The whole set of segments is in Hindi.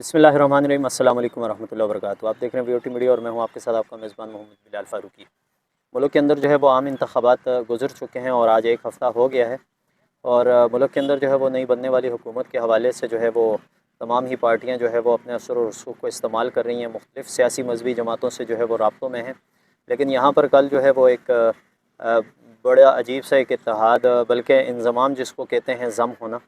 बिस्मिल्लाहिर्रहमानिर्रहीम अस्सलाम वालेकुम वरहमतुल्लाहि वबरकातुहू। आप देख रहे हैं वीओटी मीडिया और मैं हूं आपके साथ आपका मेज़बान मोहम्मद बिलाल फ़ारूकी। मुल्क के अंदर जो है वो आम इंतखाबात गुज़र चुके हैं और आज एक हफ़्ता हो गया है और मुल्क के अंदर जो है वो नई बनने वाली हुकूमत के हवाले से जो है वो तमाम ही पार्टियाँ जो है वो अपने असर और रसूख को इस्तेमाल कर रही हैं। मुख्तलिफ़ सियासी मज़हबी जमातों से जो है वो राब्तों में हैं। लेकिन यहाँ पर कल जो है वो एक बड़ा अजीब सा एक इत्तेहाद बल्कि इंज़माम जिसको कहते हैं ज़म होना,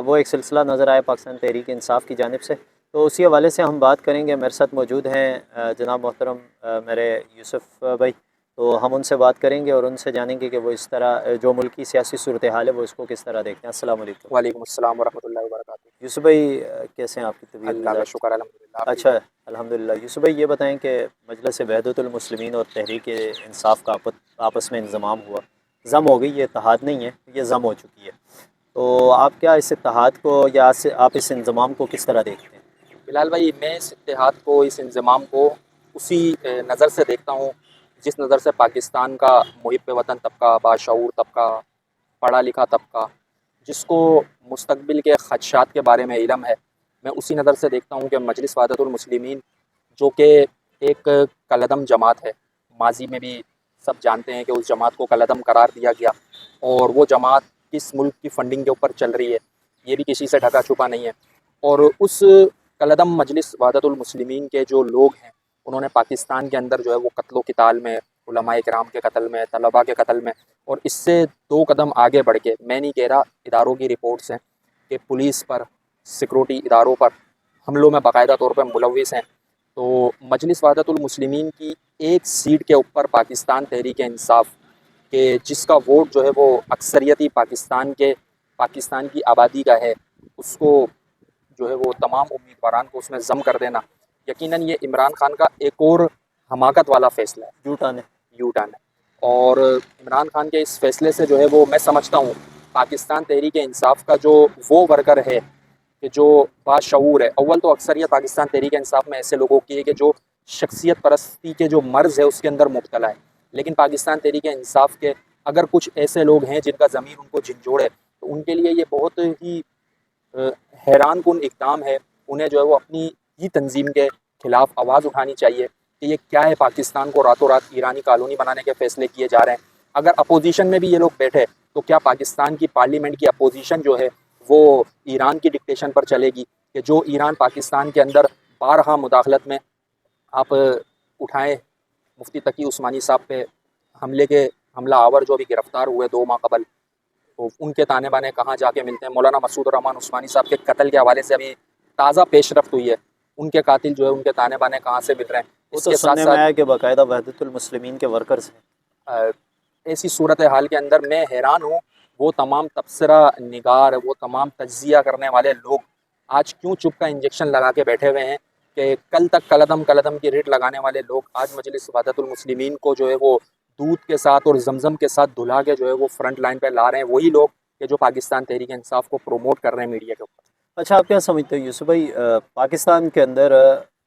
वो एक सिलसिला नज़र आया पाकिस्तान तहरीक इंसाफ़ की जानिब से। तो उसी हवाले से हम बात करेंगे। मेरे साथ मौजूद हैं जनाब मोहतरम मेरे यूसुफ़ भाई। तो हम उनसे बात करेंगे और उनसे जानेंगे कि वो इस तरह जो मुल्क की सियासी सूरत हाल है वो इसको किस तरह देखते हैं। अस्सलाम वालेकुम वालेकुम अस्सलाम वरहमतुल्लाहि वबरकातुहू। यूसुफ़ भाई, कैसे हैं? आपकी तबीयत अल्लाह का मिजाज? शुक्र अल्हम्दुलिल्लाह। आप ठीक अच्छा, हैं? अल्हम्दुलिल्लाह। यूसुफ़ भाई, ये बताएं कि मजलिस वहदतुल मुस्लिमीन और तहरीक इंसाफ़ का आपस में इंज़माम हुआ, ज़म हो गई, ये इत्तेहाद नहीं है, ये ज़म हो चुकी है। तो आप क्या इस इत्तेहाद को या आप इस इंज़माम को किस तरह देखते हैं? बिलाल भाई, मैं इस इत्तेहाद को, इस इंज़माम को उसी नज़र से देखता हूँ जिस नज़र से पाकिस्तान का मुहिब वतन तबका, बाशऊर तबका, पढ़ा लिखा तबका, जिसको मुस्तकबिल के ख़दशात के बारे में इल्म है, मैं उसी नज़र से देखता हूँ कि मजलिस वहदतुल मुस्लिमीन जो कि एक कलअदम जमात है, माजी में भी सब जानते हैं कि उस जमात को कलअदम करार दिया गया और वो जमात किस मुल्क की फ़ंडिंग के ऊपर चल रही है ये भी किसी से ढका छुपा नहीं है। और उस कलअदम मजलिस वहदतुल मुस्लिमीन के जो लोग हैं, उन्होंने पाकिस्तान के अंदर जो है वो कत्लो क़िताल में, उलमाए किराम के कत्ल में, तलबा के कत्ल में, और इससे 2 कदम आगे बढ़ के, मैं नहीं कह रहा, इदारों की रिपोर्ट्स हैं कि पुलिस पर, सिक्योरिटी इदारों पर हमलों में बाकायदा तौर पर मुलविस हैं। तो मजलिस वहदतुल मुस्लिमीन की एक सीट के ऊपर पाकिस्तान तहरीक इंसाफ़ के जिसका वोट जो है वो अक्सरियती पाकिस्तान की आबादी का है, उसको जो है वो तमाम उम्मीदवारान को उसमें ज़म कर देना, यकीनन ये इमरान खान का एक और हमाकत वाला फ़ैसला है, यू टर्न है। यू टर्न है। और इमरान खान के इस फ़ैसले से जो है वो मैं समझता हूँ पाकिस्तान तहरीक इंसाफ़ का जो वो वर्कर है कि जो बाशऊर है, अव्वल तो अक्सरियत पाकिस्तान तहरीक इंसाफ़ में ऐसे लोगों की है कि जो शख्सियत परस्ती के जो मर्ज़ है उसके अंदर मुब्तला है। लेकिन पाकिस्तान तहरीक इंसाफ़ के अगर कुछ ऐसे लोग हैं जिनका ज़मीर उनको झिंझोड़े, तो उनके लिए ये बहुत ही हैरान कुन इक़दाम है। उन्हें जो है वो अपनी ही तंजीम के ख़िलाफ़ आवाज़ उठानी चाहिए कि ये क्या है, पाकिस्तान को रातों रात ईरानी कॉलोनी बनाने के फ़ैसले किए जा रहे हैं। अगर अपोजिशन में भी ये लोग बैठे तो क्या पाकिस्तान की पार्लियामेंट की अपोजिशन जो है वो ईरान की डिक्टेशन पर चलेगी कि जो ईरान पाकिस्तान के अंदर बारहा मुदाखलत में आप उठाएँ, मुफ्ती तकी उस्मानी साहब पे हमला आवर जो अभी गिरफ़्तार हुए 2 माह कबल, तो उनके ताने बाने कहाँ जाके मिलते हैं। मौलाना मसूद रहमान उस्मानी साहब के कत्ल के हवाले से अभी ताज़ा पेशरफ्त हुई है, उनके कातिल जो है उनके ताने बाने कहाँ से मिल रहे हैं। वो तो इसके साथ सुनने में साथ आया कि बाकायदा वहदतुल मुस्लिमीन के वर्कर्स हैं। ऐसी सूरत हाल के अंदर मैं हैरान हूँ, वो तमाम तबसरा निगार, वो तमाम तज्जिया करने वाले लोग आज क्यों चुप का इंजेक्शन लगा के बैठे हुए हैं कि कल तक कलदम कलदम की रेट लगाने वाले लोग आज मजलिस वहदतुल मुस्लिमीन को जो है वो दूध के साथ और जमजम के साथ धुला के जो है वो फ्रंट लाइन पे ला रहे हैं, वही लोग कि जो पाकिस्तान तहरीक इंसाफ को प्रमोट कर रहे हैं मीडिया के ऊपर। अच्छा, आप क्या समझते हो यूसुफ भाई, पाकिस्तान के अंदर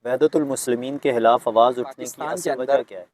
वहदतुल मुस्लिमीन के खिलाफ आवाज़ उठने की पाकिस्तान के असल वजह अंदर क्या है?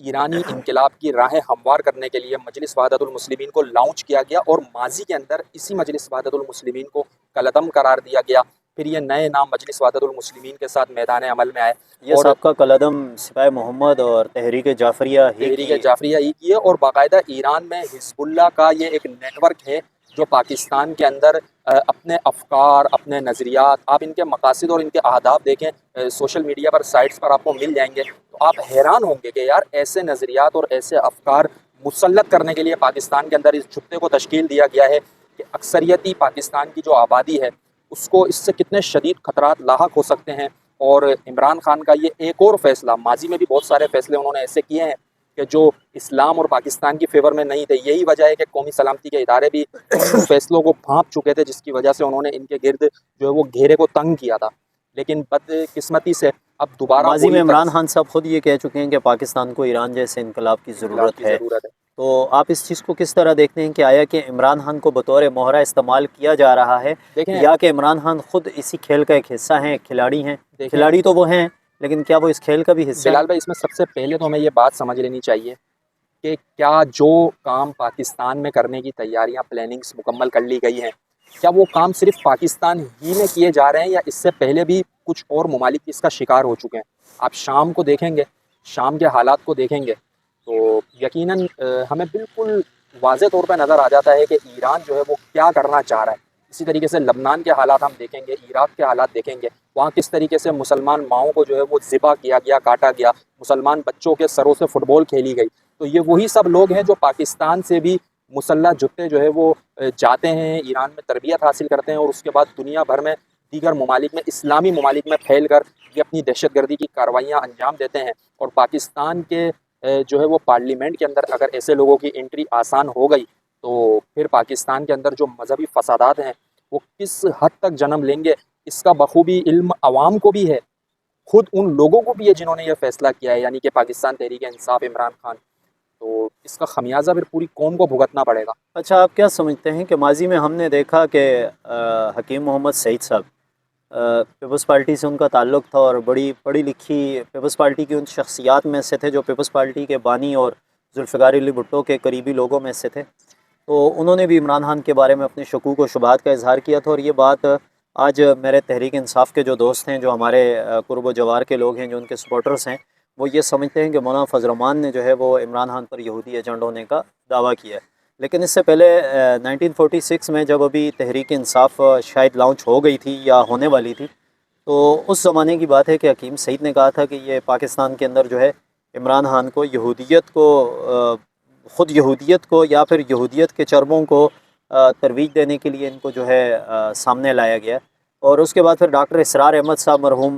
ईरानी इनकलाब की राहें हमवार करने के लिए मजलिस वहदतुल मुस्लिमीन को लॉन्च किया गया और माजी के अंदर इसी मजलिस वहदतुल मुस्लिमीन को कलदम करार दिया गया। फिर ये नए नाम मजलिस वहदतुल मुस्लिमीन के साथ मैदान अमल में आए ये और सबका कलदम सिपाही मोहम्मद और तहरीक जाफरिया ही तहरीक की। जाफरिया ही की है और बाकायदा ईरान में हिजबुल्लाह का ये एक नेटवर्क है जो पाकिस्तान के अंदर अपने अफकार, अपने नज़रियात, आप इनके मकासद और इनके अहदाफ देखें, सोशल मीडिया पर, साइट्स पर आपको मिल जाएंगे, तो आप हैरान होंगे कि यार ऐसे नज़रियात और ऐसे अफकार मुसल्लत करने के लिए पाकिस्तान के अंदर इस जुत्ते को तश्कील दिया गया है कि अक्सरियती पाकिस्तान की जो आबादी है उसको इससे कितने शदीद ख़तरात लाहक हो सकते हैं। और इमरान खान का ये एक और फ़ैसला, माजी में भी बहुत सारे फ़ैसले उन्होंने ऐसे किए हैं कि जो इस्लाम और पाकिस्तान की फेवर में नहीं थे। यही वजह है कि कौमी सलामती के इदारे भी उन फैसलों को भांप चुके थे जिसकी वजह से उन्होंने इनके गिर्द जो है वो घेरे को तंग किया था। लेकिन बदकिस्मती से अब दोबारा माजी में वही इमरान तर्ज खान साहब खुद ये कह चुके हैं कि पाकिस्तान को ईरान जैसे इनकलाब की इनकलाब ज़रूरत की है। ज़रूरत है। तो आप इस चीज़ को किस तरह देखते हैं कि आया कि इमरान खान को बतौर मोहरा इस्तेमाल किया जा रहा है, देखें या कि इमरान खान खुद इसी खेल का एक हिस्सा हैं, खिलाड़ी हैं? देखें खिलाड़ी तो वो हैं, लेकिन क्या वो इस खेल का भी हिस्सा हैं? बिलाल भाई, इसमें सबसे पहले तो हमें ये बात समझ लेनी चाहिए कि क्या जो काम पाकिस्तान में करने की तैयारियां, प्लानिंग्स मुकम्मल कर ली गई हैं, क्या वो काम सिर्फ पाकिस्तान ही में किए जा रहे हैं या इससे पहले भी कुछ और ममालिक इसका शिकार हो चुके हैं। आप शाम को देखेंगे, शाम के हालात को देखेंगे तो यकीनन हमें बिल्कुल वाज़े तौर पे नज़र आ जाता है कि ईरान जो है वो क्या करना चाह रहा है। इसी तरीके से लबनान के हालात हम देखेंगे, इराक़ के हालात देखेंगे, वहाँ किस तरीके से मुसलमान माओं को जो है वो ज़िबा किया गया, काटा गया, मुसलमान बच्चों के सरों से फ़ुटबॉल खेली गई। तो ये वही सब लोग हैं जो पाकिस्तान से भी मुसल्लह जुत्ते जो है वो जाते हैं, ईरान में तरबियत हासिल करते हैं और उसके बाद दुनिया भर में दीगर ममालिक में, इस्लामी ममालिक में फैल कर ये अपनी दहशतगर्दी की कार्रवाइयाँ अंजाम देते हैं। और पाकिस्तान के जो है वो पार्लियामेंट के अंदर अगर ऐसे लोगों की एंट्री आसान हो गई तो फिर पाकिस्तान के अंदर जो मजहबी फसादात हैं वो किस हद तक जन्म लेंगे, इसका बखूबी इल्म अवाम को भी है, खुद उन लोगों को भी है जिन्होंने यह फैसला किया है, यानी कि पाकिस्तान तहरीक इंसाफ इमरान खान। तो इसका खमियाजा फिर पूरी कौम को भुगतना पड़ेगा। अच्छा, आप क्या समझते हैं कि माजी में हमने देखा कि हकीम मोहम्मद सईद साहब, पीपल्स पार्टी से उनका ताल्लुक़ था और बड़ी पढ़ी लिखी पीपल्स पार्टी की उन शख्सियात में से थे जो पीपल्स पार्टी के बानी और जुल्फ़िकार अली भुट्टो के करीबी लोगों में से थे। तो उन्होंने भी इमरान खान के बारे में अपने शकूक व शुबहात का इज़हार किया था और ये बात आज मेरे तहरीक इंसाफ के जो दोस्त हैं, जो हमारे कुर्ब व जवार के लोग हैं, जो उनके सपोर्टर्स हैं, वो ये समझते हैं कि मौलाना फजल रहमान ने जो है वो इमरान खान पर यहूदी एजेंट होने का दावा किया है। लेकिन इससे पहले 1946 में जब अभी तहरीक इंसाफ शायद लॉन्च हो गई थी या होने वाली थी, तो उस ज़माने की बात है कि हकीम सईद ने कहा था कि ये पाकिस्तान के अंदर जो है इमरान खान को यहूदियत को ख़ुद यहूदियत को या फिर यहूदियत के चरबों को तरवीज देने के लिए इनको जो है सामने लाया गया। और उसके बाद फिर डॉक्टर इसरार अहमद साहब मरहूम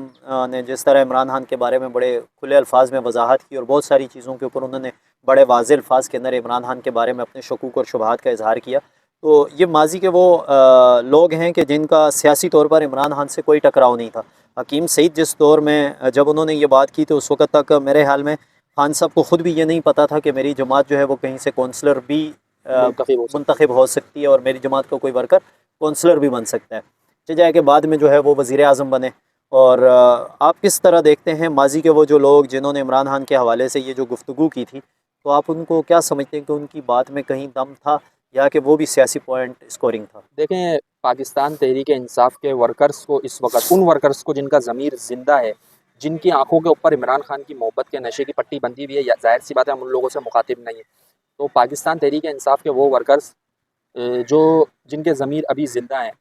ने जिस तरह इमरान खान के बारे में बड़े खुले अल्फाज में वजाहत की और बहुत सारी चीज़ों के ऊपर उन्होंने बड़े वाज़ेह अल्फाज के अंदर इमरान खान के बारे में अपने शकूक और शुबहात का इज़हार किया। तो ये माजी के वो लोग हैं कि जिनका सियासी तौर पर इमरान खान से कोई टकराव नहीं था। हकीम सईद जिस दौर में जब उन्होंने ये बात की तो उस वक़्त तक मेरे ख्याल में खान साहब को ख़ुद भी ये नहीं पता था कि मेरी जमात जो है वो कहीं से कौंसलर भी मुंतखब हो सकती है और मेरी जमात का कोई वर्कर कौंसलर भी बन सकता है। जाए कि बाद में जो है वो वज़ीर आज़म बने। और आप किस तरह देखते हैं माजी के वो जो लोग जिन्होंने इमरान खान के हवाले से ये जो गुफ्तगू की थी, तो आप उनको क्या समझते हैं कि उनकी बात में कहीं दम था या कि वो भी सियासी पॉइंट स्कोरिंग था? देखें, पाकिस्तान तहरीक इंसाफ के वर्कर्स को इस वक्त, उन वर्कर्स को जिनका ज़मीर ज़िंदा है, जिनकी आंखों के ऊपर इमरान खान की मोहब्बत के नशे की पट्टी बंधी हुई है, या ज़ाहिर सी बात है हम उन लोगों से मुखातिब नहीं है। तो पाकिस्तान तहरीक इंसाफ के वो वर्कर्स जो जिनके ज़मीर अभी ज़िंदा हैं,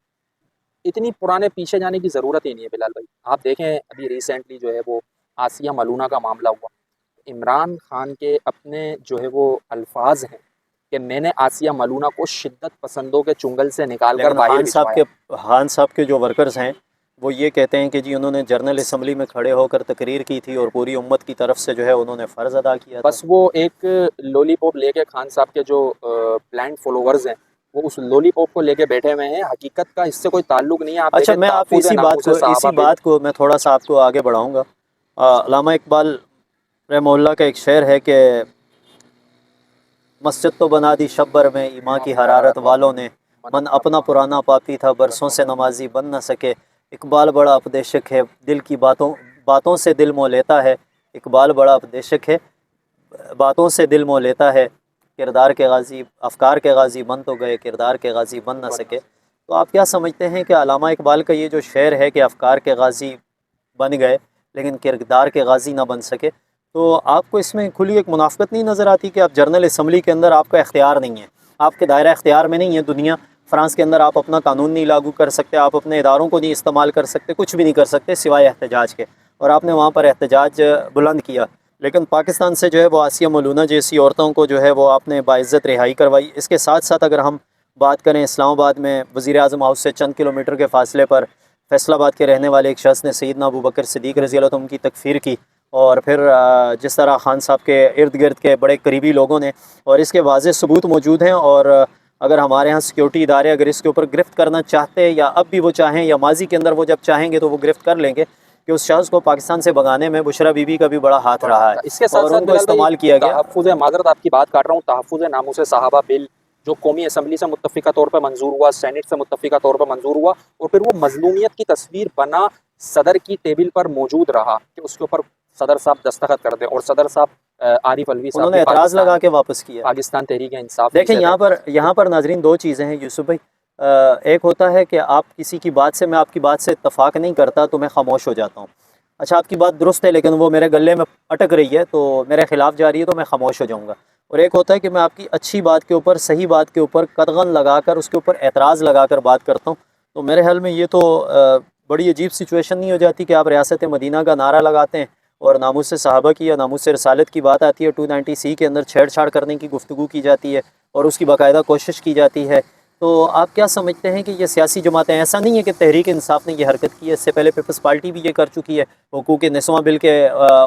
इतनी पुराने पीछे जाने की ज़रूरत ही नहीं है बिलाल भाई। आप देखें अभी रिसेंटली जो है वो आसिया मलूना का मामला हुआ। इमरान खान के अपने जो है वो अल्फाज हैं कि मैंने आसिया मलूना को शिद्दत पसंदों के चुंगल से निकाल कर बाहर भिजवाया। खान साहब के जो वर्कर्स हैं वो ये कहते हैं कि जी उन्होंने जनरल असम्बली में खड़े होकर तकरीर की थी और पूरी उम्मत की तरफ से जो है उन्होंने फ़र्ज़ अदा किया। बस वो एक लॉलीपॉप लेके खान साहब के जो ब्लाइंड फॉलोवर्स हैं वो उस लॉलीपॉप को लेके बैठे हुए हैं, हकीकत का इससे कोई ताल्लुक नहीं है। आप अच्छा, मैं आप इसी बात को मैं थोड़ा सा आपको आगे बढ़ाऊँगा। अल्लामा इकबाल रहमहुल्लाह का एक शेर है कि मस्जिद तो बना दी शब्बर में ईमान की हरारत वालों ने, मन अपना पुराना पापी था बरसों से नमाजी बन न सके। इकबाल बड़ा उपदेशक है, दिल की बातों से दिल मोह लेता है। इकबाल बड़ा उपदेशक है, बातों से दिल मोह लेता है। किरदार के गाजी अफकार के गाजी बन तो गए, किरदार के गाजी बन न सके। तो आप क्या समझते हैं कि अल्लामा इकबाल का ये जो शेर है कि अफकार के गाजी बन गए लेकिन किरदार के गाजी ना बन सके, तो आपको इसमें खुली एक मुनाफ़कत नहीं नज़र आती कि आप जनरल असम्बली के अंदर आपका इख्तियार नहीं है, आपके दायरा इख्तियार में नहीं है दुनिया। फ्रांस के अंदर आप अपना कानून नहीं लागू कर सकते, आप अपने इदारों को नहीं इस्तेमाल कर सकते, कुछ भी नहीं कर सकते सिवाय एहतजाज के, और आपने वहाँ पर एहतजाज बुलंद किया। लेकिन पाकिस्तान से जो है वो आसिया मलूना जैसी औरतों को जो है वो आपने बाइज़्ज़त रिहाई करवाई। इसके साथ साथ अगर हम बात करें इस्लामाबाद में वज़ीर आज़म हाउस से चंद किलोमीटर के फ़ासले पर फैसलाबाद के रहने वाले एक शख्स ने सैयदना अबू बकर सिद्दीक़ रज़ी अल्लाह अन्हु की तकफ़ीर की, और फिर जिस तरह खान साहब के इर्द गिर्द के बड़े करीबी लोगों ने, और इसके वाज़ेह सबूत मौजूद हैं। और अगर हमारे यहाँ सिक्योरिटी इदारे अगर इसके ऊपर गिरफ़्त करना चाहते हैं या अब भी वो चाहें या माजी के अंदर वो जब चाहेंगे तो वो गिरफ़्त कर लेंगे कि उस शख्स को पाकिस्तान से भगाने में बुशरा बीबी का भी बड़ा हाथ रहा है। इसके साथ और साथ उनको इस्तेमाल किया गया। तहफ़्फ़ुज़ माज़रत आपकी बात काट रहा हूँ, तहफ़्फ़ुज़ नामूस सहाबा बिल जो कौमी असम्बली से मुत्तफ़िक़ा तौर पर मंजूर हुआ, सेनेट से मुत्तफ़िक़ा तौर पर मंजूर हुआ, और फिर वो मज़लूमियत की तस्वीर बना सदर की टेबल पर मौजूद रहा कि उसके ऊपर सदर साहब दस्तखत कर दें, और सदर साहब आरिफ अलवी साहब उन्होंने एतराज़ लगा के वापस किया। पाकिस्तान तहरीक इंसाफ। देखें यहाँ पर नाजरीन दो चीज़ें हैं यूसुफ भाई। एक होता है कि आप किसी की बात से, मैं आपकी बात से इत्तफाक नहीं करता तो मैं खामोश हो जाता हूँ। अच्छा, आपकी बात दुरुस्त है लेकिन वो मेरे गले में अटक रही है तो मेरे ख़िलाफ़ जा रही है तो मैं खामोश हो जाऊँगा। और एक होता है कि मैं आपकी अच्छी बात के ऊपर, सही बात के ऊपर कदगन लगाकर, उसके ऊपर एतराज़ लगाकर बात करता हूँ। तो मेरे ख़्याल में ये तो बड़ी अजीब सिचुएशन नहीं हो जाती कि आप रियासत मदीना का नारा लगाते हैं और नामुस सहाबा की या नामुस रसालत की बात आती है, 290C के अंदर छेड़छाड़ करने की गुफ्तगू की जाती है और उसकी बाकायदा कोशिश की जाती है। तो आप क्या समझते हैं कि ये सियासी जमातें, ऐसा नहीं है कि तहरीक इंसाफ ने ये हरकत की है, इससे पहले पीपल्स पार्टी भी ये कर चुकी है। हुकूक निस्वां बिल के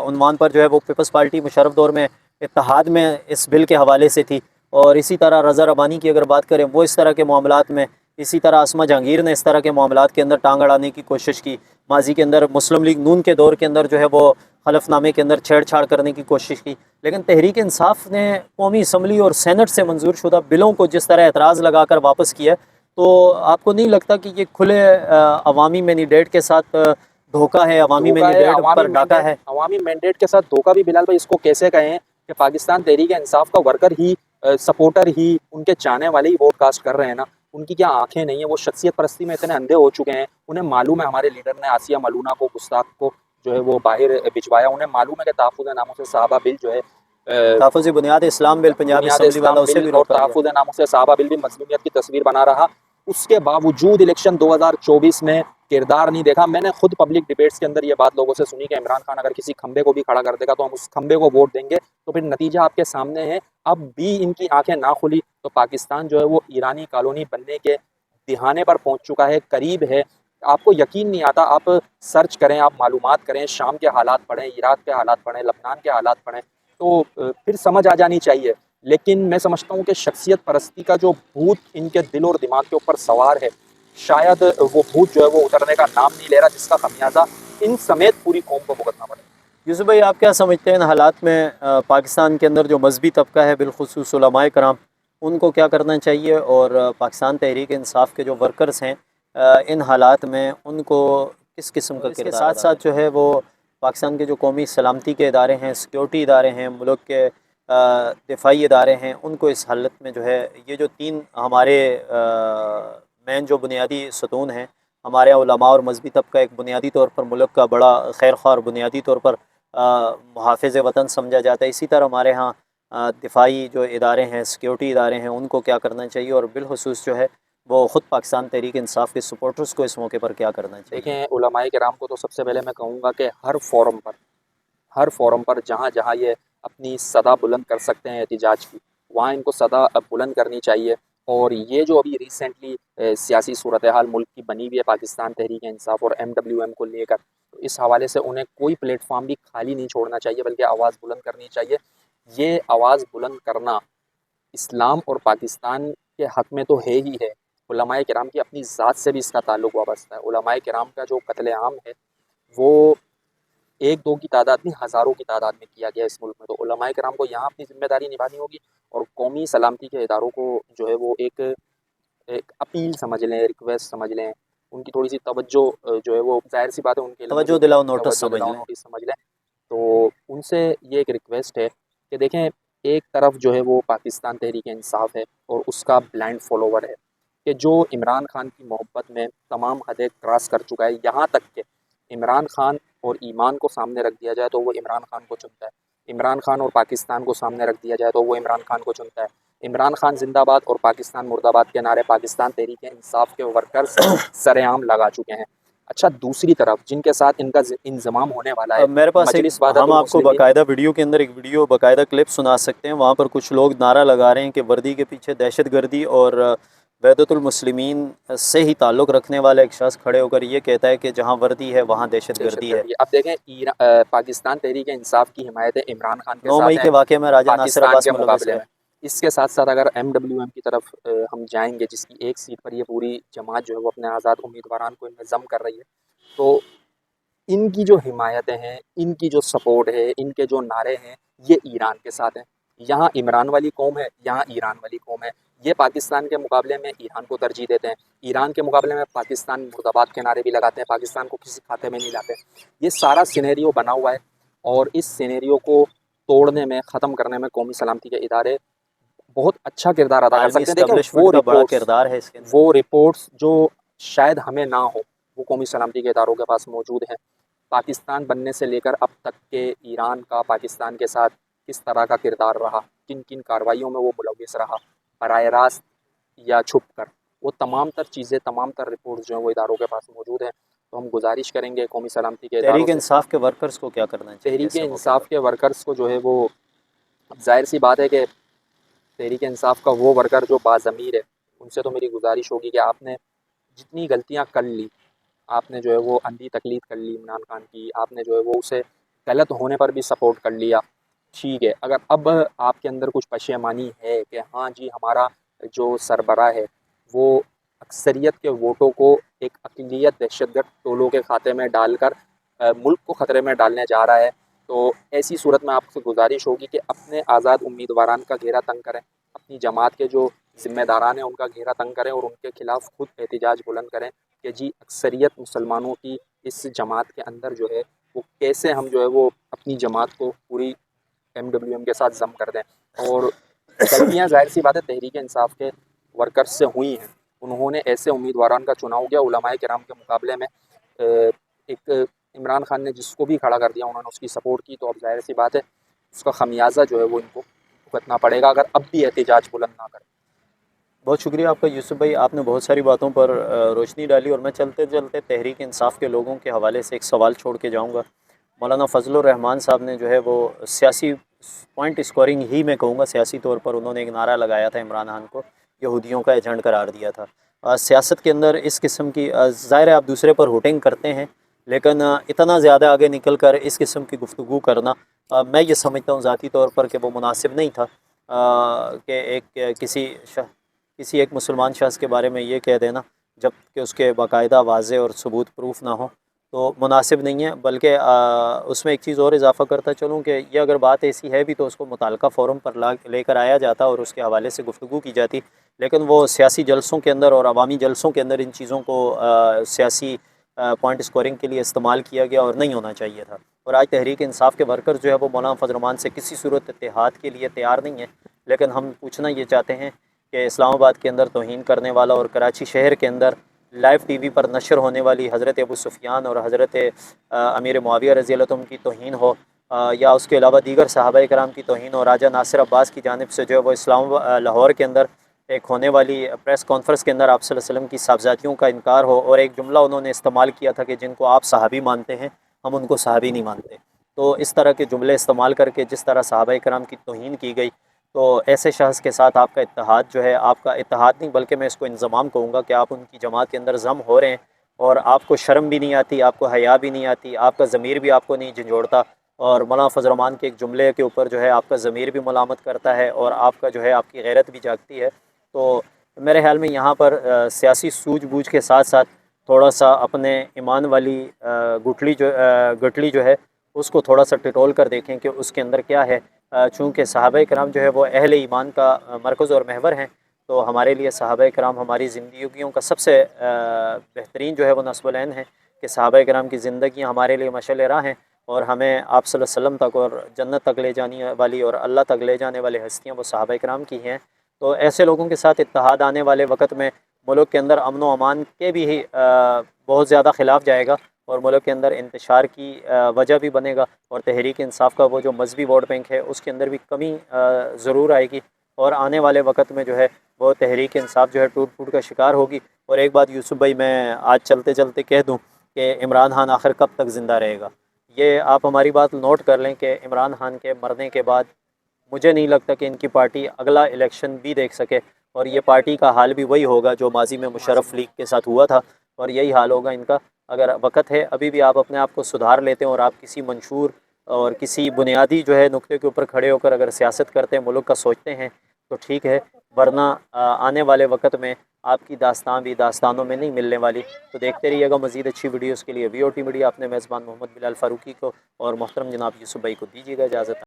उन्वान पर जो है वो पीपल्स पार्टी मुशर्रफ दौर में इत्तेहाद में इस बिल के हवाले से थी। और इसी तरह रज़ा रबानी की अगर बात करें, वो इस तरह के मामलात में, इसी तरह आसमा जहांगीर ने इस तरह के मामलात के अंदर टांग अड़ाने की कोशिश की। माजी के अंदर मुस्लिम लीग नून के दौर के अंदर जो है वो हलफनामे के अंदर छेड़छाड़ करने की कोशिश की। लेकिन तहरीक इंसाफ ने कौमी असम्बली और सेनेट से मंजूर शुदा बिलों को जिस तरह एतराज़ लगाकर वापस किया, तो आपको नहीं लगता कि ये खुले अवामी मैंडेट के साथ धोखा है, अवामी धोखा है, मैंडेट पर डाका है? अवामी मैंडेट के साथ धोखा भी बिलाल भाई इसको कैसे कहें कि पाकिस्तान तहरीक इंसाफ का वर्कर ही, सपोर्टर ही, उनके चाहने वाले ही वोट कास्ट कर रहे हैं ना। उनकी क्या आंखें नहीं है? वो शख्सियत परस्ती में इतने अंधे हो चुके हैं। उन्हें मालूम है हमारे लीडर ने आसिया मलूना को, गुस्ताख को जो है वो बाहर भिजवाया। उन्हें मालूम है कि तहफ़्फ़ुज़ नामों से सहाबा बिल जो है, तहफ़्फ़ुज़ बुनियाद इस्लाम बिल पंजाब बुनियाद असम्बली वाला, इस्लाम उसे बिल भी और रोका गया। तहफ़्फ़ुज़ नामों से सहाबा बिल भी मज़लूमियत की तस्वीर बना रहा। उसके बावजूद इलेक्शन 2024 में किरदार नहीं देखा। मैंने खुद पब्लिक डिबेट्स के अंदर ये बात लोगों से सुनी कि इमरान खान अगर किसी खंबे को भी खड़ा कर देगा तो हम उस खंबे को वोट देंगे। तो फिर नतीजा आपके सामने है। अब भी इनकी आंखें ना खुली तो पाकिस्तान जो है वो ईरानी कॉलोनी बनने के दिहाने पर पहुंच चुका है, करीब है। आपको यकीन नहीं आता, आप सर्च करें, आप मालूमात करें, शाम के हालात पढ़ें, इराक के हालात पढ़ें, लबनान के हालात पढ़ें, तो फिर समझ आ जानी चाहिए। लेकिन मैं समझता हूँ कि शख्सियत परस्ती का जो भूत इनके दिल और दिमाग के ऊपर सवार है, शायद वो भूत जो है वो उतरने का नाम नहीं ले रहा, जिसका खमियाजा इन समेत पूरी कौम को भुगतना पड़ेगा। यूसुफ भाई, आप क्या समझते हैं इन हालात में पाकिस्तान के अंदर जो मजहबी तबका है, बिलखुसूस उलमाए कराम, उनको क्या करना चाहिए? और पाकिस्तान तहरीक इंसाफ के जो वर्कर्स हैं, इन हालात में उनको किस किस्म का किरदार? इसके साथ साथ जो है वो पाकिस्तान के जो कौमी सलामती के इदारे हैं, सिक्योरिटी इदारे हैं, मुल्क के दिफाई इदारे हैं, उनको इस हालत में जो है, ये जो तीन हमारे मेन जो बुनियादी सतून हैं, हमारे यहाँ उलमा और मजहबी तबका एक बुनियादी तौर पर मुल्क का बड़ा खैर ख्वाह और बुनियादी तौर पर मुहाफ़िज़ वतन समझा जाता है। इसी तरह हमारे यहाँ दिफाई जो इदारे हैं, सिक्योरिटी इदारे हैं, उनको क्या करना चाहिए? और बिलखुसूस जो है वो ख़ुद पाकिस्तान तहरीक इंसाफ के सपोर्टर्स को इस मौके पर क्या करना चाहिए? देखें, उलमाए किराम को तो सबसे पहले मैं कहूँगा कि हर फोरम पर जहाँ जहाँ ये अपनी सदा बुलंद कर सकते हैं एहतिजाज की, वहाँ इनको सदा बुलंद करनी चाहिए। और ये जो अभी रिसेंटली सियासी सूरत हाल मुल्क की बनी हुई है पाकिस्तान तहरीक इंसाफ और MWM को लेकर, तो इस हवाले से उन्हें कोई प्लेटफॉर्म भी खाली नहीं छोड़ना चाहिए, बल्कि आवाज़ बुलंद करनी चाहिए। ये आवाज़ बुलंद करना इस्लाम और पाकिस्तान के हक़ में तो है ही है, उलमाए किराम की अपनी ज़ात से भी इसका ताल्लुक़ वाबस्ता है। उलमाए किराम का जो कत्ले-आम है वो 1-2 की तादाद नहीं, हज़ारों की तादाद में किया गया इस मुल्क में। तो उलमाए किराम को यहाँ अपनी ज़िम्मेदारी निभानी होगी और कौमी सलामती के इदारों को जो है वो एक एक अपील समझ लें, रिक्वेस्ट समझ लें, उनकी थोड़ी-सी तवज्जो जो है वो, ज़ाहिर-सी बात है उनके इल्म में तवज्जो जो दिलाओ, नोटिस तवज्जो समझ दिलाओ, लें। नोटिस समझ लें। तो उनसे ये एक रिक्वेस्ट है कि देखें, एक तरफ जो है वो पाकिस्तान तहरीक इंसाफ है और उसका ब्लाइंड फॉलोवर है कि जो इमरान खान की मोहब्बत में तमाम हदें क्रॉस कर चुका है। यहाँ तक कि इमरान खान और ईमान को सामने रख दिया जाए तो वो इमरान खान को चुनता है। इमरान खान और पाकिस्तान को सामने रख दिया जाए तो वो इमरान खान को चुनता है। इमरान खान जिंदाबाद और पाकिस्तान मुर्दाबाद के नारे पाकिस्तान तहरीक इंसाफ के वर्कर्स सरेआम लगा चुके हैं। अच्छा, दूसरी तरफ जिनके साथ इनका इंजमाम होने वाला है, मेरे पास एक, मजलिस हम वादातुल आपको मुस्लिमीन। बाकायदा वीडियो के अंदर एक वीडियो बाकायदा क्लिप सुना सकते हैं। वहाँ पर कुछ लोग नारा लगा रहे हैं कि वर्दी के पीछे दहशतगर्दी, और वहदतुल मुस्लिमीन से ही ताल्लुक़ रखने वाला एक शख्स खड़े होकर ये कहता है कि जहाँ वर्दी है वहाँ दहशतगर्दी है। अब देखें, पाकिस्तान तहरीक इंसाफ की हिमायत इमरान खान के 9 साथ मई है के वाक़े में राजा नासिर पाकिस्तान अब्बास के मुलव्वस मुकाबले है। में। इसके साथ साथ अगर MWM की तरफ हम जाएंगे, जिसकी एक सीट पर ये पूरी जमात जो है वो अपने आज़ाद उम्मीदवारान को इनमें ज़म कर रही है, तो इनकी जो हिमायतें हैं, इनकी जो सपोर्ट है, इनके जो नारे हैं, ये ईरान के साथ हैं। यहाँ इमरान वाली कौम है, यहाँ ईरान वाली कौम है। ये पाकिस्तान के मुकाबले में ईरान को तरजीह देते हैं, ईरान के मुकाबले में पाकिस्तान मुर्दाबाद के नारे भी लगाते हैं, पाकिस्तान को किसी खाते में नहीं लाते। ये सारा सिनेरियो बना हुआ है और इस सिनेरियो को तोड़ने में, ख़त्म करने में कौमी सलामती के इदारे बहुत अच्छा किरदार अदा कर आर्मी सकते हैं। देखें एस्टेब्लिशमेंट का बड़ा किरदार है इसके अंदर। वो रिपोर्ट्स जो शायद हमें ना हो, वो कौमी सलामती के इदारों के पास मौजूद हैं। पाकिस्तान बनने से लेकर अब तक के ईरान का पाकिस्तान के साथ किस तरह का किरदार रहा, किन किन कार्रवाइयों में वो मुलव्विस रहा, बराह रास्त या छुप कर, वो तमाम तर चीज़ें, तमाम तर रिपोर्ट्स जो हैं वो इदारों के पास मौजूद हैं। तो हम गुजारिश करेंगे कौमी सलामती के इदारों तहरीक से, इंसाफ के वर्कर्स को क्या करना चाहिए तहरीक ऐसे मौके इंसाफ पर? के वर्कर्स को जो है वो, अब ज़ाहिर सी बात है कि तहरीक इंसाफ का वो वर्कर जो बाज़मीर है, उनसे तो मेरी गुजारिश होगी कि आपने जितनी गलतियाँ कर ली, आपने जो है वो अंधी तकलीद कर ली इमरान खान की, आपने जो है वो उसे गलत होने पर भी सपोर्ट कर लिया, ठीक है। अगर अब आपके अंदर कुछ पशेमानी है कि हाँ जी, हमारा जो सरबराह है वो अक्सरियत के वोटों को एक अक़लियत दहशतगर्द टोलों के खाते में डालकर मुल्क को ख़तरे में डालने जा रहा है, तो ऐसी सूरत में आपसे गुजारिश होगी कि अपने आज़ाद उम्मीदवारान का घेरा तंग करें, अपनी जमात के जो ज़िम्मेदारान हैं उनका घेरा तंग करें और उनके खिलाफ़ खुद एहतिजाज बुलंद करें कि जी अक्सरियत मुसलमानों की इस जमात के अंदर जो है वो कैसे हम जो है वो अपनी जमात को पूरी MWM के साथ जम कर दें। और गलतियाँ ज़ाहिर सी बात है तहरीक इंसाफ के वर्कर्स से हुई हैं, उन्होंने ऐसे उम्मीदवारान का चुनाव किया उलमाए किराम के मुकाबले में, एक इमरान खान ने जिसको भी खड़ा कर दिया उन्होंने उसकी सपोर्ट की, तो अब ज़ाहिर सी बात है उसका खमियाजा जो है वो इनको भुगतना पड़ेगा अगर अब भी एहतिजाज बुलंद ना करें। बहुत शुक्रिया आपका यूसुफ भाई, आपने बहुत सारी बातों पर रोशनी डाली। और मैं चलते चलते तहरीक इंसाफ के लोगों के हवाले से एक सवाल छोड़ के जाऊँगा। मौलाना फजलुर रहमान साहब ने जो है वो सियासी पॉइंट स्कोरिंग ही मैं कहूँगा, सियासी तौर पर उन्होंने एक नारा लगाया था इमरान खान को, यहूदियों का एजेंट करार दिया था। सियासत के अंदर इस किस्म की ज़ाहिर है आप दूसरे पर हुटिंग करते हैं, लेकिन इतना ज़्यादा आगे निकल कर इस किस्म की गुफ्तगू करना मैं ये समझता हूँ ज़ाती तौर पर कि वो मुनासिब नहीं था। कि एक किसी एक मुसलमान शख्स के बारे में ये कह देना जब कि उसके बाकायदा वाज़े और सबूत प्रूफ ना हो, तो मुनासिब नहीं है। बल्कि उसमें एक चीज़ और इजाफ़ा करता चलूँ कि ये अगर बात ऐसी है भी तो उसको मुताल्लिक़ा फ़ोरम पर ला लेकर आया जाता और उसके हवाले से गुफ्तगू की जाती, लेकिन वो सियासी जलसों के अंदर और अवामी जलसों के अंदर इन चीज़ों को सियासी पॉइंट स्कोरिंग के लिए इस्तेमाल किया गया और नहीं होना चाहिए था। और आज तहरीक इंसाफ के वर्कर जो है वो मौलाना फजल रहमान से किसी सूरत इत्तेहाद के लिए तैयार नहीं है, लेकिन हम पूछना ये चाहते हैं कि इस्लामाबाद के अंदर तौहीन करने वाला और कराची शहर के अंदर लाइव टीवी पर नशर होने वाली हज़रत अबू सुफ़ियान और हज़रत अमीर मुआविया रज़ी अल्लाह अन्हु की तौहीन हो, या उसके अलावा दीगर सहाबाए कराम की तौहीन हो, राजा नासिर अब्बास की जानिब से जो है वो लाहौर के अंदर एक होने वाली प्रेस कॉन्फ्रेंस के अंदर आप सल्लल्लाहु अलैहि वसल्लम की साहबजादियों का इनकार हो, और एक जुमला उन्होंने इस्तेमाल किया था कि जिनको आप सहाबी मानते हैं हम उनको सहाबी नहीं मानते। तो इस तरह के जुमले इस्तेमाल करके जिस तरह सहाबाए कराम की तौहीन की गई, तो ऐसे शख्स के साथ आपका इत्तेहाद जो है, आपका इत्तेहाद नहीं बल्कि मैं इसको इंज़माम कहूँगा कि आप उनकी जमात के अंदर ज़म हो रहे हैं और आपको शर्म भी नहीं आती, आपको हया भी नहीं आती, आपका ज़मीर भी आपको नहीं झंझोड़ता, और मौलाना फजल रहमान के एक जुमले के ऊपर जो है आपका ज़मीर भी मलामत करता है और आपका जो है आपकी गैरत भी जागती है। तो मेरे ख़्याल में यहाँ पर सियासी सूझबूझ के साथ साथ थोड़ा सा अपने ईमान वाली गठली जो है उसको थोड़ा सा टिटोल कर देखें कि उसके अंदर क्या है। चूँकि सहाबाए कराम जो है वो अहले ईमान का मरकज़ और महवर हैं, तो हमारे लिए सहाबाए कराम हमारी ज़िंदगियों का सबसे बेहतरीन जो है वो नस्बुल-ऐन है कि सहाबाए कराम की ज़िंदगी हमारे लिए मशाल राह हैं और हमें आप सल्लल्लाहु अलैहि वसल्लम तक और जन्नत तक ले जाने वाली और अल्लाह तक ले जाने वाली हस्तियाँ वो सहाबाए कराम की हैं। तो ऐसे लोगों के साथ इत्तेहाद आने वाले वक़्त में मुल्क के अंदर अमन व अमान के भी बहुत ज़्यादा ख़िलाफ़ जाएगा और मुल्क के अंदर इंतशार की वजह भी बनेगा, और तहरीक इंसाफ का वो जो मजहबी वोट बैंक है उसके अंदर भी कमी ज़रूर आएगी, और आने वाले वक़्त में जो है वो तहरीक इंसाफ जो है टूट फूट का शिकार होगी। और एक बात यूसुफ भाई मैं आज चलते चलते कह दूँ कि इमरान खान आखिर कब तक ज़िंदा रहेगा, ये आप हमारी बात नोट कर लें कि इमरान खान के मरने के बाद मुझे नहीं लगता कि इनकी पार्टी अगला इलेक्शन भी देख सके, और ये पार्टी का हाल भी वही होगा जो माजी में मुशर्रफ लीग के साथ हुआ था, और यही हाल होगा इनका। अगर वक़्त है अभी भी आप अपने आप को सुधार लेते हैं और आप किसी मंशूर और किसी बुनियादी जो है नुक्ते के ऊपर खड़े होकर अगर सियासत करते हैं, मुल्क का सोचते हैं, तो ठीक है, वरना आने वाले वक़्त में आपकी दास्तान भी दास्तानों में नहीं मिलने वाली। तो देखते रहिएगा मज़ीद अच्छी वीडियोज़ के लिए VOT मीडिया। अपने मेज़बान मोहम्मद बिलाल फ़ारूकी को और मोहतरम जनाब यूसुफ भाई को दीजिएगा इजाज़त।